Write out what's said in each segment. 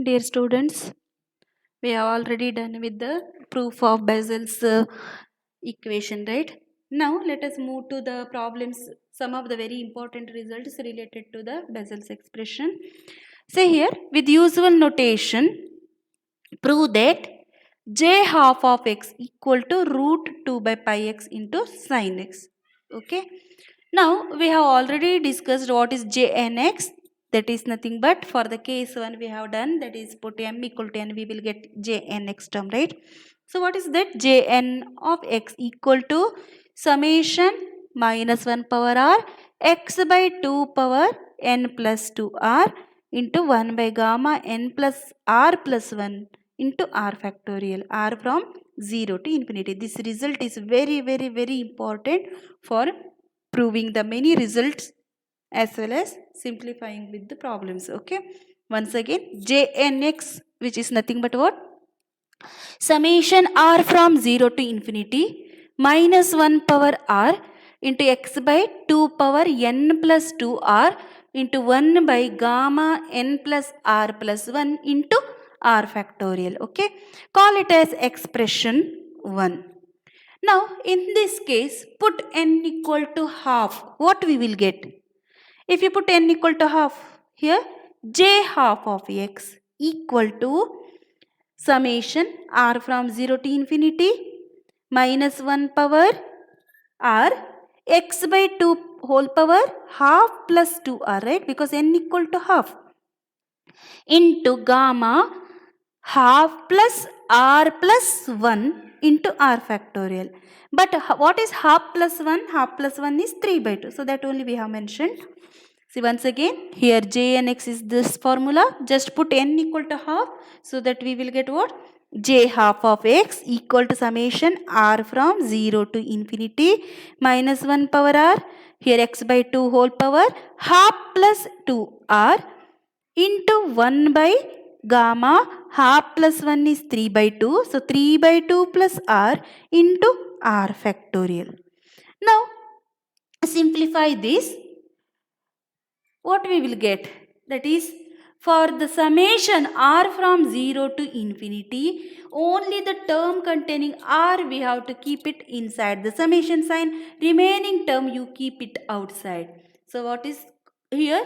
Dear students, we have already done with the proof of Bessel's equation, right? Now let us move to the problems, some of the very important results related to the Bessel's expression. Say here, with usual notation, prove that j half of x equal to root 2 by pi x into sin x. Okay. Now we have already discussed what is j n x. That is nothing but for the case 1 we have done, that is put m equal to n, we will get j n x term, right? So what is that? J n of x equal to summation minus 1 power r x by 2 power n plus 2 r into 1 by gamma n plus r plus 1 into r factorial, r from 0 to infinity. This result is very very very important for proving the many results as well as simplifying with the problems. Okay, once again, jnx, which is nothing but what? Summation r from 0 to infinity minus 1 power r into x by 2 power n plus 2 r into 1 by gamma n plus r plus 1 into r factorial. Okay, call it as expression 1. Now in this case, put n equal to half. What we will get? If you put n equal to half here, j half of x equal to summation r from 0 to infinity minus 1 power r x by 2 whole power half plus 2r, right? Because n equal to half into gamma half plus r plus 1 into r factorial. But what is half plus 1? Half plus 1 is 3 by 2. So that only we have mentioned. See, once again, here j and x is this formula. Just put n equal to half, so that we will get what? J half of x equal to summation r from 0 to infinity minus 1 power r, here x by 2 whole power half plus 2r into 1 by gamma half plus 1 is 3 by 2. So 3 by 2 plus r into r factorial. Now simplify this. What we will get? That is, for the summation r from 0 to infinity, only the term containing r we have to keep it inside the summation sign. Remaining term you keep it outside. So what is here?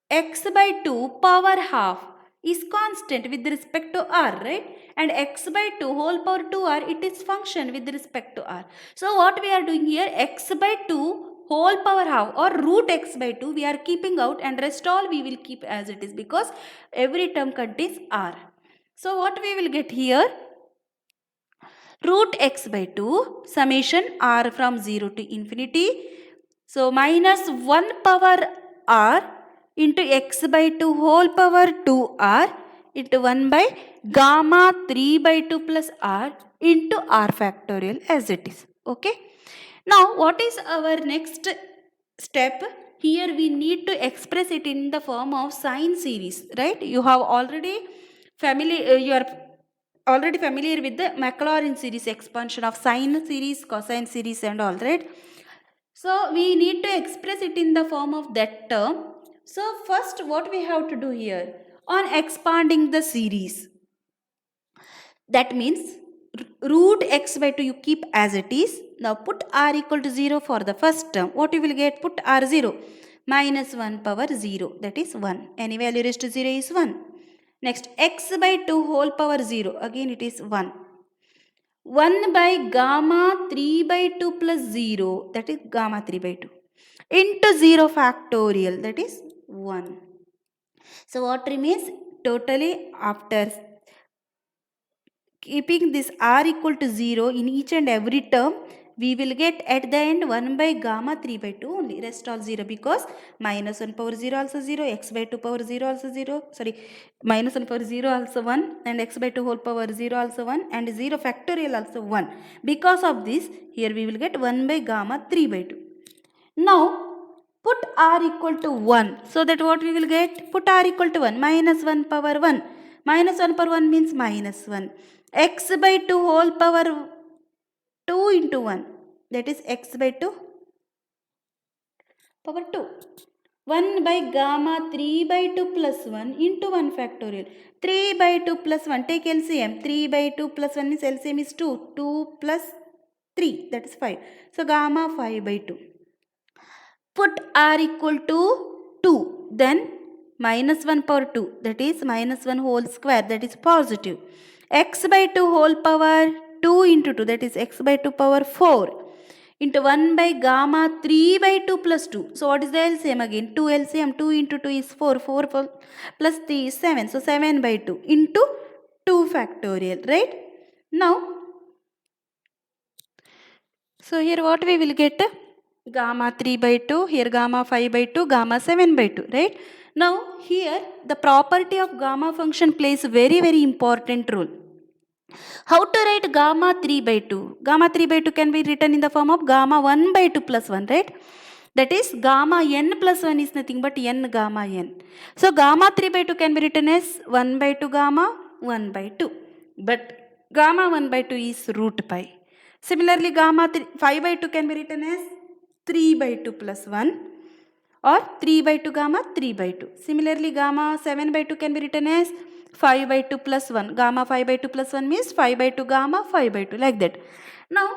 X by 2 power half is constant with respect to r, right? And x by 2 whole power 2r, it is function with respect to r. So what we are doing here, x by 2 whole power half or root x by 2 we are keeping out, and rest all we will keep as it is, because every term contains r. So what we will get here? Root x by 2 summation r from 0 to infinity. So minus 1 power r into x by 2 whole power 2r into 1 by gamma 3 by 2 plus r into r factorial as it is. Okay. Now what is our next step? Here we need to express it in the form of sine series, right? You have already you are already familiar with the Maclaurin series expansion of sine series, cosine series and all, right? So we need to express it in the form of that term. So first what we have to do here, on expanding the series, that means root x by 2 you keep as it is. Now put r equal to 0 for the first term. What you will get? Put r 0. Minus 1 power 0, that is 1. Any value raised to 0 is 1. Next, x by 2 whole power 0. Again it is 1. 1 by gamma 3 by 2 plus 0, that is gamma 3 by 2 into 0 factorial, that is 1. So what remains? Totally, after keeping this r equal to 0 in each and every term, we will get at the end 1 by gamma 3 by 2 only, rest all 0, because minus 1 power 0 also 0, x by 2 power 0 also 0, sorry, minus 1 power 0 also 1, and x by 2 whole power 0 also 1, and 0 factorial also 1. Because of this, here we will get 1 by gamma 3 by 2. Now put r equal to 1, so that what we will get? Put r equal to 1, minus 1 power 1. Minus 1 power 1 means minus 1. X by 2 whole power 2 into 1, that is x by 2 power 2. 1 by gamma 3 by 2 plus 1 into 1 factorial. 3 by 2 plus 1, take LCM. 3 by 2 plus 1 means LCM is 2. 2 plus 3, that is 5. So gamma 5 by 2. Put r equal to 2. Then minus 1 power 2, that is minus 1 whole square, that is positive. X by 2 whole power 2 into 2, that is x by 2 power 4 into 1 by gamma 3 by 2 plus 2. So what is the LCM again? 2 LCM, 2 into 2 is 4, 4 plus 3 is 7. So 7 by 2 into 2 factorial, right? Now, so here what we will get? Gamma 3 by 2, here gamma 5 by 2, gamma 7 by 2, right? Now here the property of gamma function plays a very very important role. How to write gamma 3 by 2? Gamma 3 by 2 can be written in the form of gamma 1 by 2 plus 1, right? That is gamma n plus 1 is nothing but n gamma n. So gamma 3 by 2 can be written as 1 by 2 gamma 1 by 2. But gamma 1 by 2 is root pi. Similarly, gamma 5 by 2 can be written as 3 by 2 plus 1 or 3 by 2 gamma 3 by 2. Similarly, gamma 7 by 2 can be written as 5 by 2 plus 1. Gamma 5 by 2 plus 1 means 5 by 2 gamma 5 by 2, like that. Now,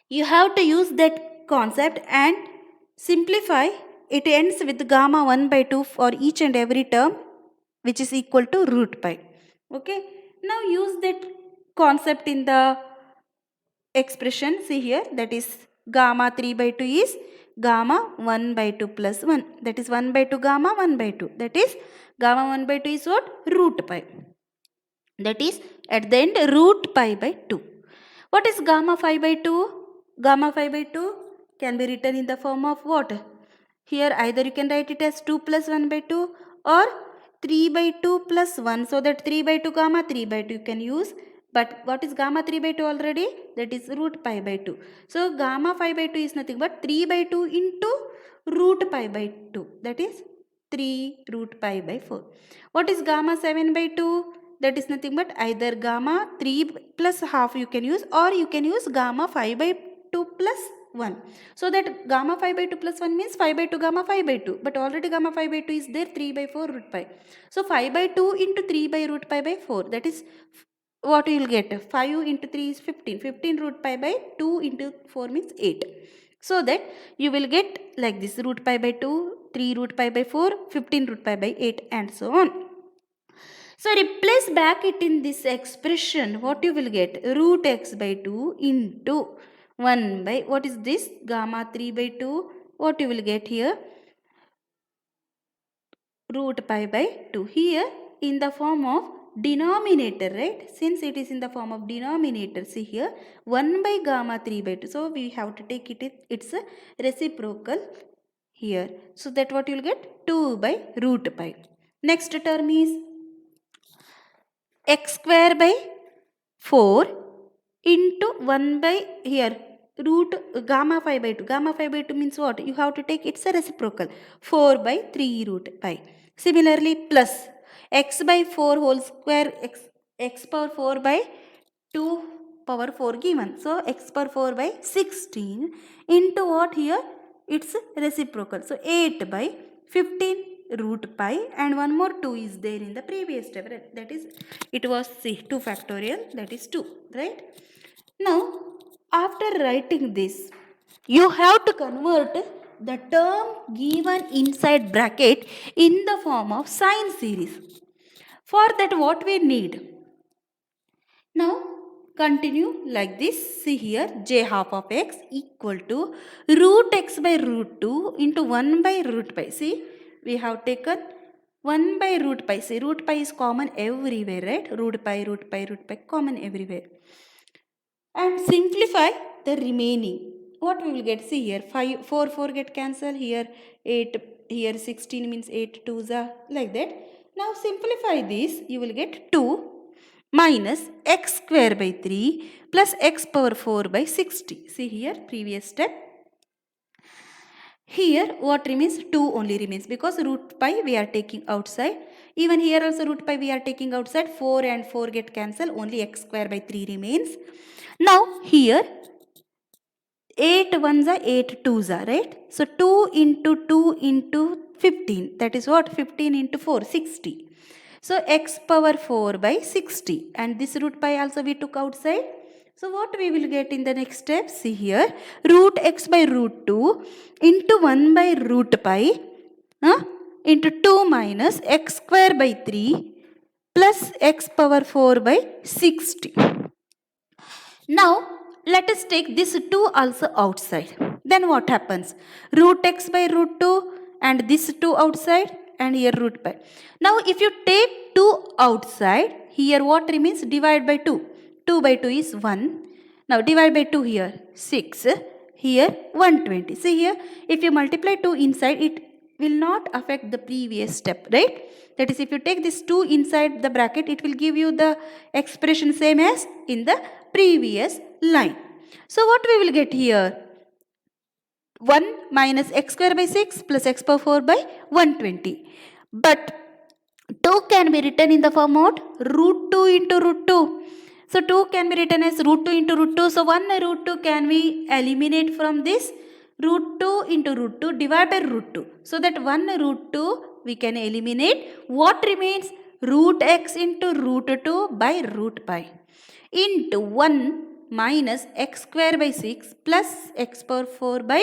you have to use that concept and simplify. It ends with gamma 1 by 2 for each and every term, which is equal to root pi. Okay. Now use that concept in the expression. See here, that is gamma 3 by 2 is gamma 1 by 2 plus 1. That is 1 by 2 gamma 1 by 2. That is gamma 1 by 2 is what? Root pi. That is at the end root pi by 2. What is gamma 5 by 2? Gamma 5 by 2 can be written in the form of what? Here either you can write it as 2 plus 1 by 2 or 3 by 2 plus 1. So that 3 by 2 gamma 3 by 2 you can use. But what is gamma 3 by 2 already? That is root pi by 2. So gamma 5 by 2 is nothing but 3 by 2 into root pi by 2. That is 3 root pi by 4. What is gamma 7 by 2? That is nothing but either gamma 3 plus half you can use, or you can use gamma 5 by 2 plus 1. So that gamma 5 by 2 plus 1 means 5 by 2 gamma 5 by 2. But already gamma 5 by 2 is there, 3 by 4 root pi. So 5 by 2 into 3 by root pi by 4. That is what you will get. 5 into 3 is 15. 15 root pi by 2 into 4 means 8. So that you will get like this: root pi by 2, 3 root pi by 4, 15 root pi by 8, and so on. So replace back it in this expression. What you will get? Root x by 2 into 1 by, what is this? Gamma 3 by 2. What you will get here? Root pi by 2. Here in the form of denominator, right? Since it is in the form of denominator, see here 1 by gamma 3 by 2. So we have to take it, it's a reciprocal here. So that what you will get? 2 by root pi. Next term is x square by 4 into 1 by here root gamma 5 by 2. Gamma 5 by 2 means what? You have to take, it's a reciprocal, 4 by 3 root pi. Similarly, plus x by 4 whole square, x power 4 by 2 power 4 given. So x power 4 by 16 into what here? It's reciprocal. So 8 by 15 root pi, and one more 2 is there in the previous step, right? That is, it was 2 factorial, that is 2, right? Now after writing this, you have to convert the term given inside bracket in the form of sine series. For that what we need? Now continue like this. See here, j half of x equal to root x by root 2 into 1 by root pi. See, we have taken 1 by root pi. See, root pi is common everywhere, right? Root pi, root pi, root pi, common everywhere. And simplify the remaining. What we will get? See here, 5, 4, 4 get cancelled. Here 8, here 16 means 8 2s are, like that. Now simplify this. You will get 2 minus x square by 3 plus x power 4 by 60. See here, previous step. Here what remains? 2 only remains, because root pi we are taking outside. Even here also root pi we are taking outside. 4 and 4 get cancelled. Only x square by 3 remains. Now here 8 ones are 8 twos are, right? So 2 into 2 into 15, that is what? 15 into 4, 60. So x power 4 by 60, and this root pi also we took outside. So what we will get in the next step? See here, root x by root 2 into 1 by root pi into 2 minus x square by 3 plus x power 4 by 60. Now let us take this 2 also outside. Then what happens? Root x by root 2 and this 2 outside, and here root pi. Now if you take 2 outside, here what remains? Divide by 2. 2 by 2 is 1. Now divide by 2 here, 6. Here 120. See here, if you multiply 2 inside, it will not affect the previous step, right? That is, if you take this 2 inside the bracket, it will give you the expression same as in the previous line. So what we will get here? 1 minus x square by 6 plus x power 4 by 120. But 2 can be written in the form of root 2 into root 2. So 2 can be written as root 2 into root 2. So 1 root 2 can we eliminate from this? Root 2 into root 2 divided by root 2. So that 1 root 2 we can eliminate. What remains? Root x into root 2 by root pi into 1 minus x square by 6 plus x power 4 by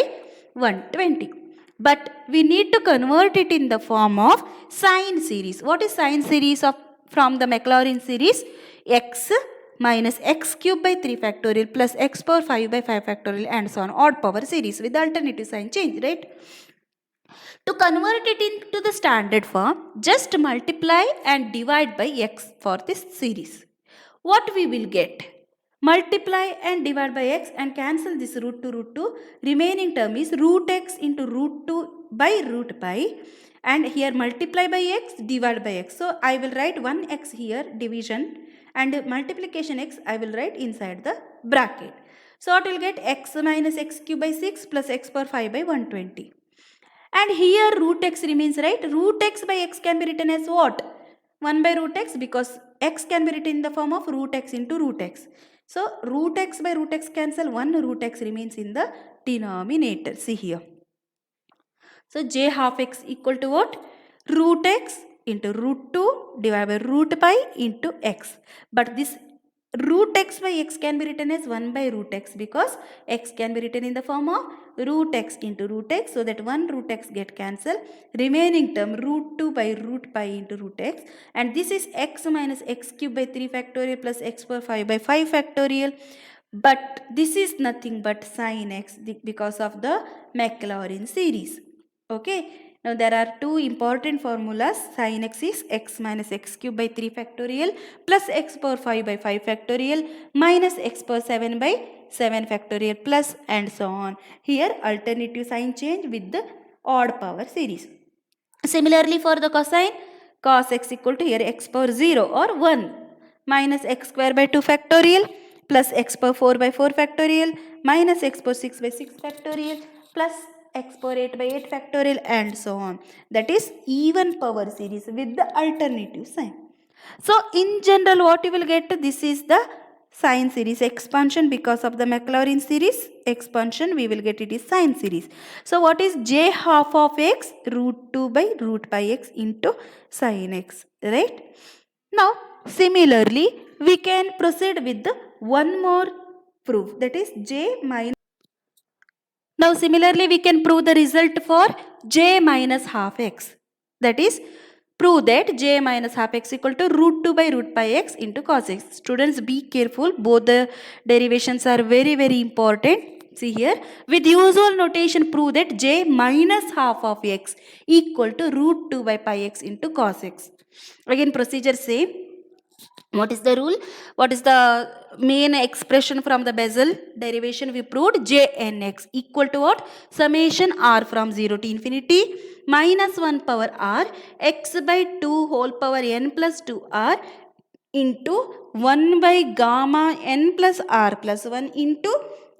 120. But we need to convert it in the form of sine series. What is sine series of from the Maclaurin series? X minus x cube by 3 factorial plus x power 5 by 5 factorial and so on, odd power series with alternative sign change, right? To convert it into the standard form, just multiply and divide by x for this series. What we will get? Multiply and divide by x and cancel this root 2. Remaining term is root x into root 2 by root pi, and here multiply by x, divide by x. So I will write 1x here, division, and multiplication x I will write inside the bracket. So what will get? X minus x cube by 6 plus x power 5 by 120. And here root x remains, right? Root x by x can be written as what? 1 by root x, because x can be written in the form of root x into root x. So root x by root x cancel, 1 root x remains in the denominator. See here. So j half x equal to what? Root x into root 2 divided by root pi into x. But this root x by x can be written as 1 by root x, because x can be written in the form of root x into root x, so that 1 root x get cancelled. Remaining term root 2 by root pi into root x, and this is x minus x cube by 3 factorial plus x power 5 by 5 factorial. But this is nothing but sin x because of the Maclaurin series. Okay. Now there are two important formulas. Sin x is x minus x cube by 3 factorial plus x power 5 by 5 factorial minus x power 7 by 7 factorial plus and so on. Here alternative sign change with the odd power series. Similarly for the cosine, cos x equal to here x power 0 or 1 minus x square by 2 factorial plus x power 4 by 4 factorial minus x power 6 by 6 factorial plus x power 8 by 8 factorial and so on. That is even power series with the alternative sign. So in general what you will get? This is the sine series expansion. Because of the Maclaurin series expansion, we will get it is sine series. So what is j half of x? Root 2 by root pi x into sine x, right? Now similarly we can proceed with the one more proof, that is j minus. Now similarly we can prove the result for j minus half x. That is, prove that j minus half x equal to root 2 by root pi x into cos x. Students, be careful, both the derivations are very important. See here, with usual notation prove that j minus half of x equal to root 2 by pi x into cos x. Again procedure same. What is the rule? What is the main expression from the Bessel derivation? We proved jnx equal to what? Summation r from 0 to infinity minus 1 power r x by 2 whole power n plus 2 r into 1 by gamma n plus r plus 1 into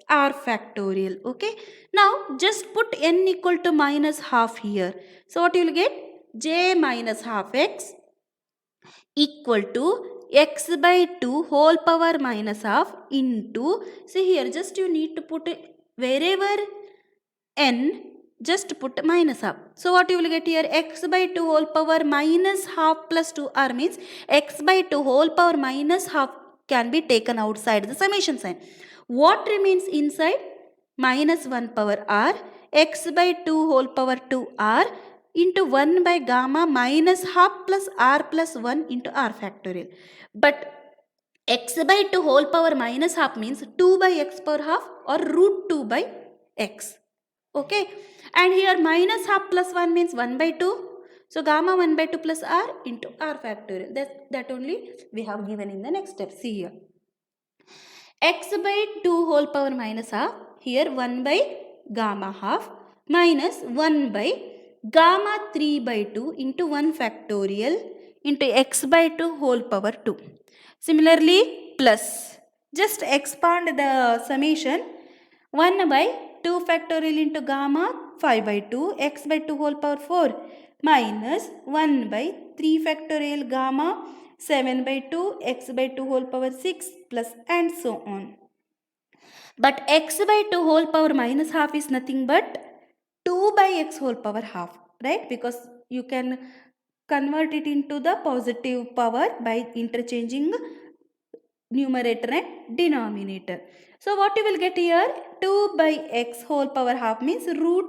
r factorial. Okay. Now just put n equal to minus half here. So what you will get? J minus half x equal to x by 2 whole power minus half into, see here just you need to put wherever n, just put minus half. So what you will get here, x by 2 whole power minus half plus 2r means x by 2 whole power minus half can be taken outside the summation sign. What remains inside? Minus 1 power r, x by 2 whole power 2r into 1 by gamma minus half plus r plus 1 into r factorial. But x by 2 whole power minus half means 2 by x power half or root 2 by x. Okay, and here minus half plus 1 means 1 by 2. So gamma 1 by 2 plus r into r factorial. That only we have given in the next step. See here, x by 2 whole power minus half, here 1 by gamma half minus 1 by gamma 3 by 2 into 1 factorial into x by 2 whole power 2. Similarly, plus, just expand the summation, 1 by 2 factorial into gamma 5 by 2 x by 2 whole power 4 minus 1 by 3 factorial gamma 7 by 2 x by 2 whole power 6 plus and so on. But x by 2 whole power minus half is nothing but 2 by x whole power half, right? Because you can convert it into the positive power by interchanging numerator and denominator. So what you will get here, 2 by x whole power half means root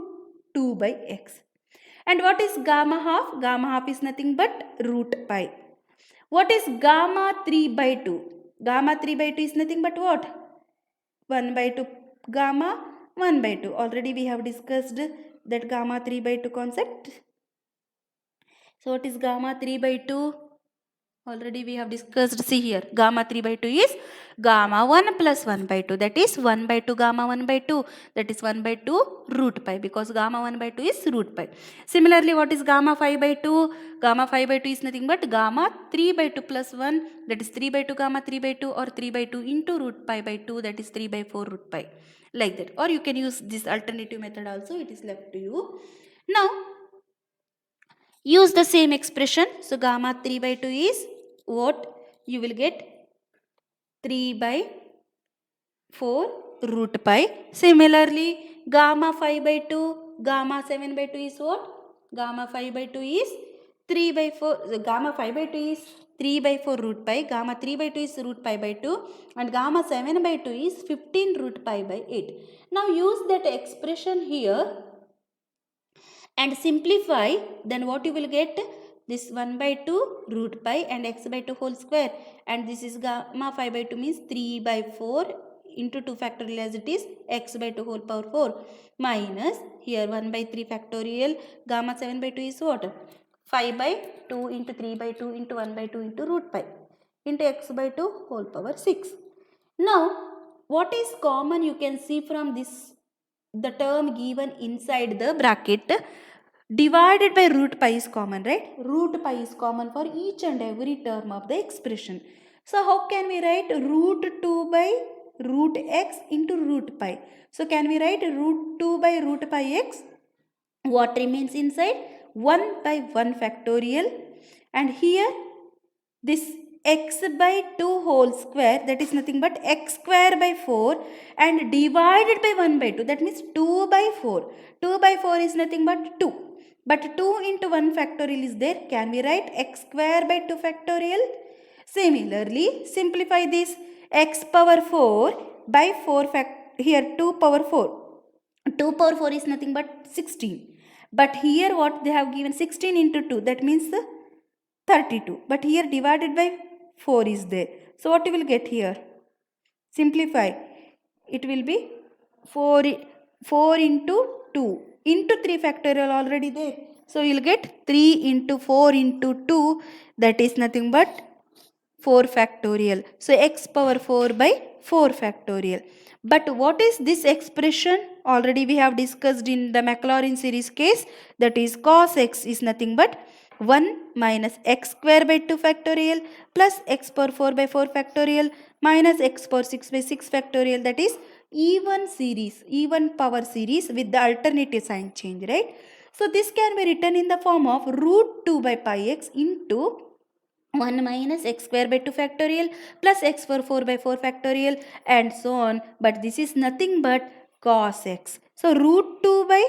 2 by x. And what is gamma half? Gamma half is nothing but root pi. What is gamma 3 by 2? Gamma 3 by 2 is nothing but what? 1 by 2 gamma 1 by 2. Already we have discussed that gamma 3 by 2 concept. So what is gamma 3 by 2? Already we have discussed. See here, gamma 3 by 2 is gamma 1 plus 1 by 2. That is 1 by 2 gamma 1 by 2. That is 1 by 2 root pi, because gamma 1 by 2 is root pi. Similarly, what is gamma 5 by 2? Gamma 5 by 2 is nothing but gamma 3 by 2 plus 1. That is 3 by 2 gamma 3 by 2, or 3 by 2 into root pi by 2. That is 3 by 4 root pi. Like that. Or you can use this alternative method also. It is left to you. Now, use the same expression. So gamma 3 by 2 is what? You will get 3 by 4 root pi. Similarly, gamma 5 by 2, gamma 7 by 2 is what? Gamma 5 by 2 is 3 by 4. Gamma 5 by 2 is 3 by 4 root pi. Gamma 3 by 2 is root pi by 2. And gamma 7 by 2 is 15 root pi by 8. Now use that expression here and simplify. Then what you will get? This 1 by 2 root pi and x by 2 whole square, and this is gamma 5 by 2 means 3 by 4 into 2 factorial as it is x by 2 whole power 4 minus here 1 by 3 factorial gamma 7 by 2 is what? 5 by 2 into 3 by 2 into 1 by 2 into root pi into x by 2 whole power 6. Now what is common you can see from this, the term given inside the bracket divided by root pi is common, right? Root pi is common for each and every term of the expression. So how can we write root 2 by root x into root pi? So can we write root 2 by root pi x? What remains inside? 1 by 1 factorial, and here this x by 2 whole square, that is nothing but x square by 4 and divided by 1 by 2, that means 2 by 4. 2 by 4 is nothing but 2. But 2 into 1 factorial is there. Can we write x square by 2 factorial? Similarly, simplify this, x power 4 by 4 here 2 power 4. 2 power 4 is nothing but 16. But here what they have given, 16 into 2, that means 32. But here divided by 4 is there. So what you will get here? Simplify. It will be 4 into 2 into 3 factorial already there. So you will get 3 into 4 into 2, that is nothing but 4 factorial. So x power 4 by 4 factorial. But what is this expression? Already we have discussed in the Maclaurin series case, that is cos x is nothing but 1 minus x square by 2 factorial plus x power 4 by 4 factorial minus x power 6 by 6 factorial, that is even series, even power series with the alternative sign change, right? So this can be written in the form of root 2 by pi x into 1 minus x square by 2 factorial plus x power 4 by 4 factorial and so on. But this is nothing but cos x. So root 2 by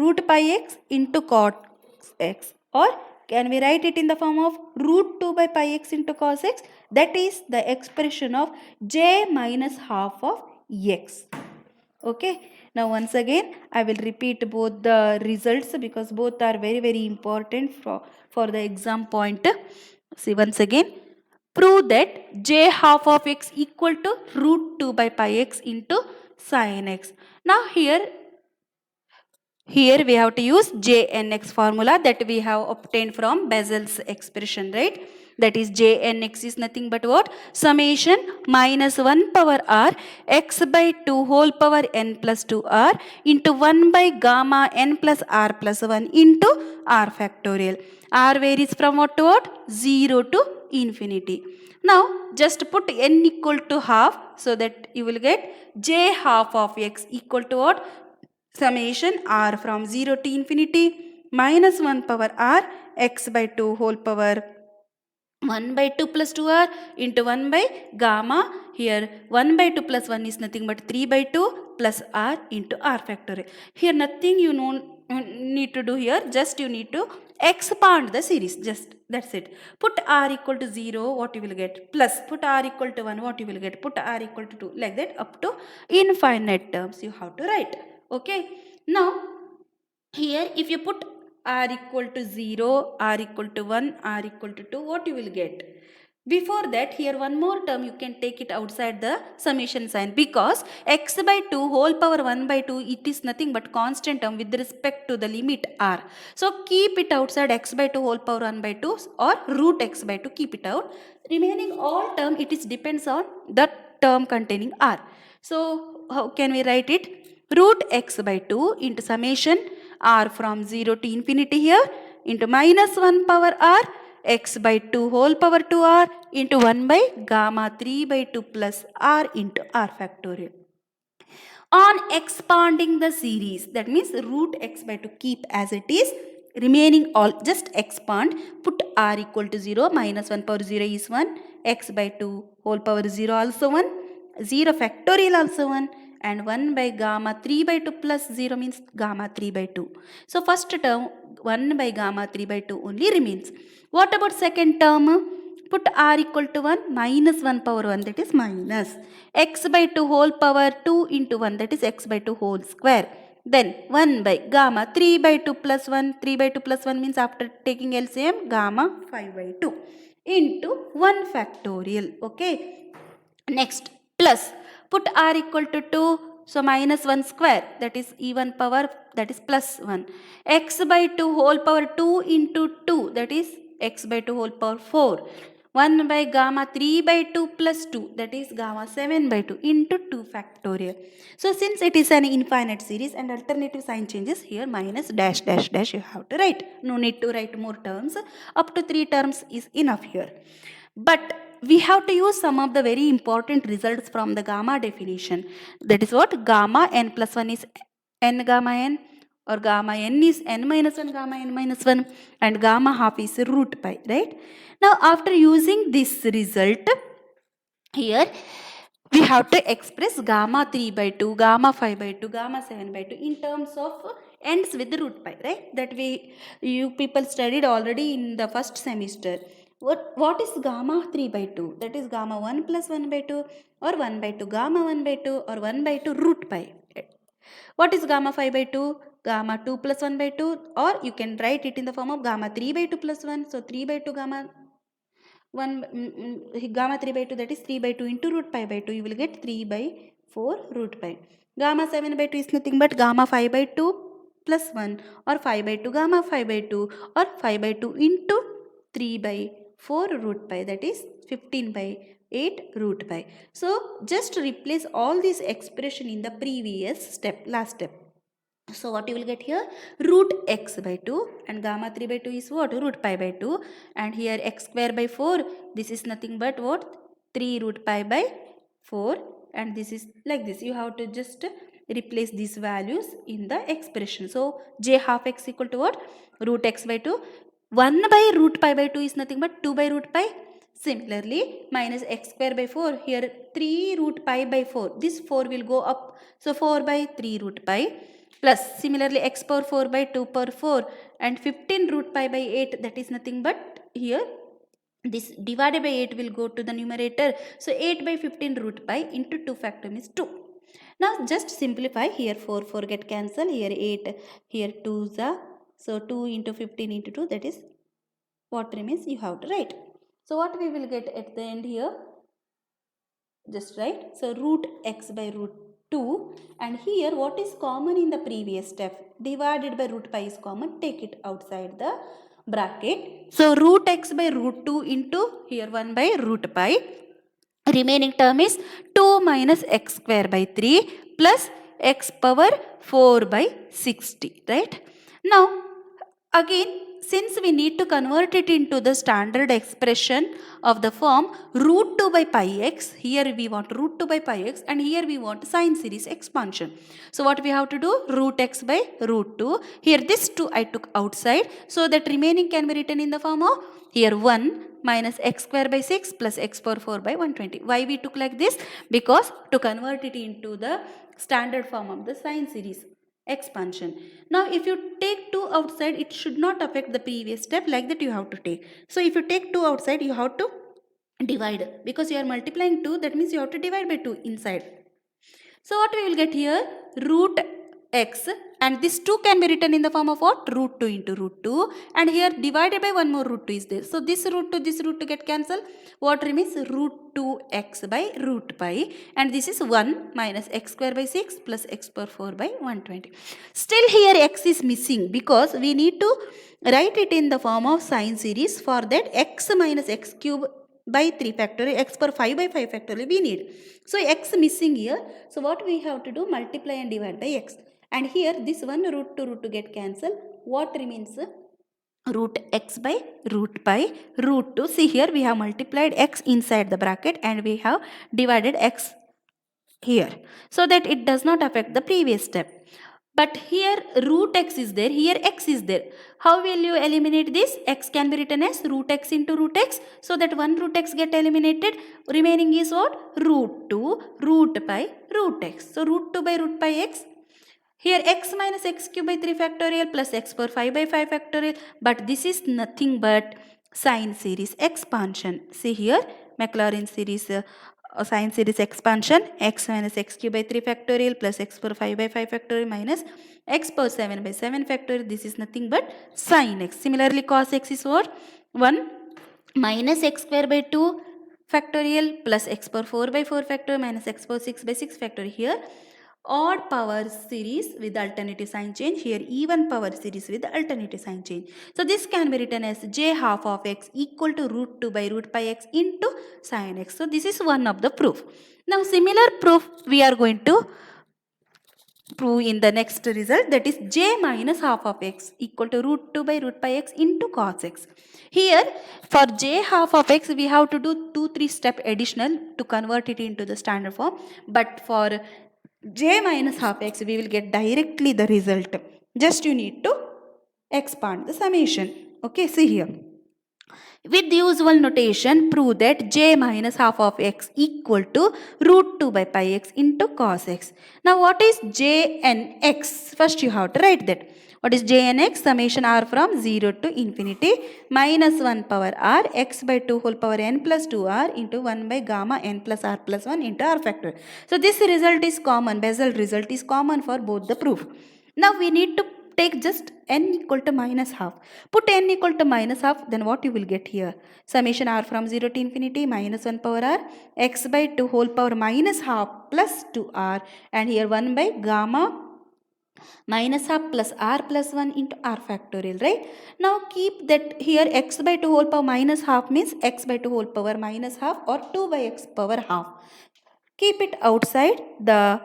root pi x into cos x, or can we write it in the form of root 2 by pi x into cos x? That is the expression of j minus half of x. Okay. Now once again I will repeat both the results because both are very important for the exam point. See once again, prove that j half of x equal to root 2 by pi x into sin x. Now here we have to use jnx formula that we have obtained from Bessel's expression, right? That is jnx is nothing but what? Summation minus 1 power r x by 2 whole power n plus 2 r into 1 by gamma n plus r plus 1 into r factorial. R varies from what to what? 0 to infinity. Now just put n equal to half so that you will get j half of x equal to what? Summation r from 0 to infinity minus 1 power r x by 2 whole power 1 by 2 plus 2r into 1 by gamma. Here 1 by 2 plus 1 is nothing but 3 by 2 plus r into r factorial. Here nothing you need to do here, just you need to expand the series, just that's it. Put r equal to 0, what you will get, plus put r equal to 1, what you will get, put r equal to 2, like that up to infinite terms you have to write. Okay. Now here if you put r equal to 0, r equal to 1, r equal to 2, what you will get? Before that, here one more term you can take it outside the summation sign, because x by 2 whole power 1 by 2, it is nothing but constant term with respect to the limit r. So keep it outside x by 2 whole power 1 by 2 or root x by 2, keep it out. Remaining all term, it is depends on the term containing r. So how can we write it? Root x by 2 into summation r from 0 to infinity here into minus 1 power r x by 2 whole power 2r into 1 by gamma 3 by 2 plus r into r factorial. On expanding the series, that means root x by 2 keep as it is, remaining all just expand, put r equal to 0, minus 1 power 0 is 1, x by 2 whole power 0 also 1, 0 factorial also 1, and 1 by gamma 3 by 2 plus 0 means gamma 3 by 2. So first term 1 by gamma 3 by 2 only remains. What about second term? Put r equal to 1, minus 1 power 1, that is minus x by 2 whole power 2 into 1, that is x by 2 whole square. Then 1 by gamma 3 by 2 plus 1, 3 by 2 plus 1 means after taking LCM gamma 5 by 2 into 1 factorial. Okay. Next plus put r equal to 2, so minus 1 square, that is even power, that is plus 1, x by 2 whole power 2 into 2, that is x by 2 whole power 4, 1 by gamma 3 by 2 plus 2, that is gamma 7 by 2 into 2 factorial. So since it is an infinite series and alternative sign changes, here minus dash dash dash you have to write. No need to write more terms. Up to 3 terms is enough here. But we have to use some of the very important results from the gamma definition. That is what? Gamma n plus 1 is n gamma n, or gamma n is n minus 1 gamma n minus 1, and gamma half is root pi, right? Now after using this result, here we have to express gamma 3 by 2, gamma 5 by 2, gamma 7 by 2 in terms of ends with root pi, right? That you people studied already in the first semester. What is gamma 3 by 2? That is gamma 1 plus 1 by 2, or 1 by 2 gamma 1 by 2, or 1 by 2 root pi. What is gamma 5 by 2? Gamma 2 plus 1 by 2, or you can write it in the form of gamma 3 by 2 plus 1. So 3 by 2 gamma 1 gamma 3 by 2, that is 3 by 2 into root pi by 2, you will get 3 by 4 root pi. Gamma 7 by 2 is nothing but gamma 5 by 2 plus 1, or 5 by 2 gamma 5 by 2, or 5 by 2 into 3 by 4 root pi, that is 15 by 8 root pi. So just replace all this expression in the previous step, last step. So what you will get here? Root x by 2, and gamma 3 by 2 is what? Root pi by 2, and here x square by 4, this is nothing but what? 3 root pi by 4, and this is like this. You have to just replace these values in the expression. So j half x equal to what? Root x by 2. 1 by root pi by 2 is nothing but 2 by root pi. Similarly, minus x square by 4, here 3 root pi by 4, this 4 will go up, so 4 by 3 root pi, plus similarly x power 4 by 2 power 4 and 15 root pi by 8, that is nothing but here this divided by 8 will go to the numerator, so 8 by 15 root pi into 2 factor means 2. Now just simplify, here 4 get cancelled, here 8, here 2's are, so 2 into 15 into 2, that is what remains you have to write. So what we will get at the end here, just write, so root x by root 2, and here what is common in the previous step, divided by root pi is common, take it outside the bracket. So root x by root 2 into here 1 by root pi, remaining term is 2 minus x square by 3 plus x power 4 by 60, right? Now again, since we need to convert it into the standard expression of the form root 2 by pi x, here we want root 2 by pi x and here we want sine series expansion. So what we have to do, root x by root 2, here this 2 I took outside, so that remaining can be written in the form of here 1 minus x square by 6 plus x power 4 by 120. Why we took like this? Because to convert it into the standard form of the sine series expansion. Now if you take 2 outside, it should not affect the previous step, like that you have to take. So if you take 2 outside, you have to divide, because you are multiplying 2, that means you have to divide by 2 inside. So what we will get here, root x, and this 2 can be written in the form of what, root 2 into root 2, and here divided by one more root 2 is there. So this root 2 get cancelled, what remains, root 2x by root pi, and this is 1 minus x square by 6 plus x power 4 by 120. Still here x is missing, because we need to write it in the form of sine series. For that x minus x cube by 3 factorial, x power 5 by 5 factorial we need. So x missing here, so what we have to do, multiply and divide by x, and here this one root 2 get cancelled, what remains, root x by root pi root 2. See here we have multiplied x inside the bracket and we have divided x here, so that it does not affect the previous step. But here root x is there, here x is there. How will you eliminate this? X can be written as root x into root x, so that one root x get eliminated. Remaining is what? Root 2 root pi root x. So root 2 by root pi x. Here x minus x cube by 3 factorial plus x power 5 by 5 factorial. But this is nothing but sine series expansion. See here, Maclaurin series sine series expansion, x minus x cube by 3 factorial plus x power 5 by 5 factorial minus x power 7 by 7 factorial. This is nothing but sine x. Similarly, cos x is what? 1 minus x square by 2 factorial plus x power 4 by 4 factorial minus x power 6 by 6 factorial. Here odd power series with alternative sign change, here even power series with alternative sign change. So this can be written as j half of x equal to root 2 by root pi x into sin x. So this is one of the proof. Now similar proof we are going to prove in the next result, that is j minus half of x equal to root 2 by root pi x into cos x. Here for j half of x we have to do 2-3 step additional to convert it into the standard form, but for j minus half x we will get directly the result. Just you need to expand the summation. Okay, see here. With the usual notation, prove that j minus half of x equal to root 2 by pi x into cos x. Now what is j n x? First you have to write that. What is j n x? Summation r from 0 to infinity minus 1 power r x by 2 whole power n plus 2r into 1 by gamma n plus r plus 1 into r factor. So this result is common. Bessel result is common for both the proof. Now we need to take just n equal to minus half. Put n equal to minus half, then what you will get here? Summation r from 0 to infinity minus 1 power r x by 2 whole power minus half plus 2r, and here 1 by gamma minus half plus r plus 1 into r factorial, right? Now keep that here x by 2 whole power minus half means x by 2 whole power minus half or 2 by x power half. Keep it outside the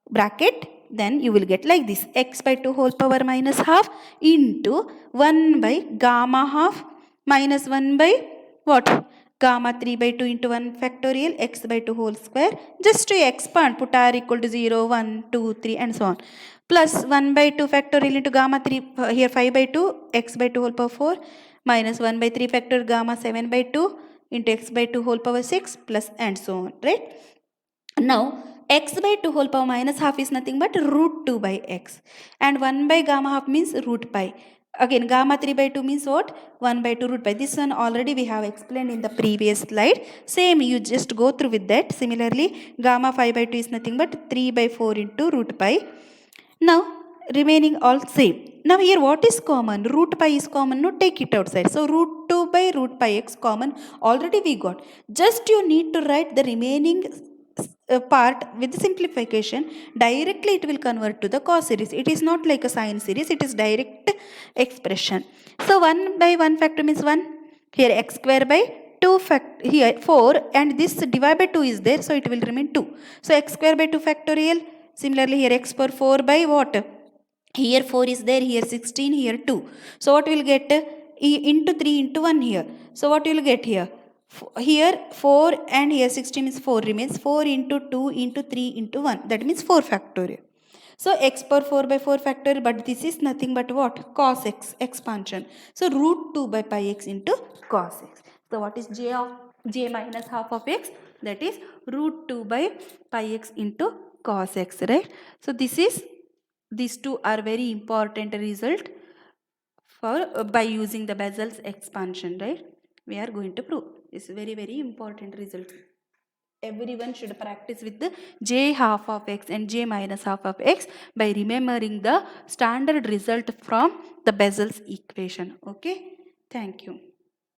bracket, then you will get like this, x by 2 whole power minus half into 1 by gamma half minus 1 by what? Gamma 3 by 2 into 1 factorial x by 2 whole square. Just to expand, put r equal to 0, 1, 2, 3 and so on. Plus 1 by 2 factorial into gamma 3, here 5 by 2 x by 2 whole power 4 minus 1 by 3 factorial gamma 7 by 2 into x by 2 whole power 6 plus and so on, right? Now x by 2 whole power minus half is nothing but root 2 by x, and 1 by gamma half means root pi. Again gamma 3 by 2 means what? 1 by 2 root pi. This one already we have explained in the previous slide. Same, you just go through with that. Similarly gamma 5 by 2 is nothing but 3 by 4 into root pi. Now remaining all same. Now here what is common? Root pi is common, no, take it outside. So root 2 by root pi x common already we got. Just you need to write the remaining part with simplification. Directly it will convert to the cos series. It is not like a sine series, it is direct expression. So 1 by 1 factor means 1. Here x square by 2 here 4, and this divided by 2 is there, so it will remain 2. So x square by 2 factorial. Similarly here x power 4 by what? Here 4 is there, here 16, here 2. So what will get? Into 3 into 1 here. So what will get here? Here 4 and here 16 is 4 remains. 4 into 2 into 3 into 1. That means 4 factorial. So x power 4 by 4 factorial, but this is nothing but what? Cos x expansion. So root 2 by pi x into cos x. So what is j minus half of x? That is root 2 by pi x into cos x, right? So these two are very important result for by using the Bessel's expansion, right? We are going to prove. It's very important result. Everyone should practice with the j half of x and j minus half of x by remembering the standard result from the Bessel's equation. Okay, thank you.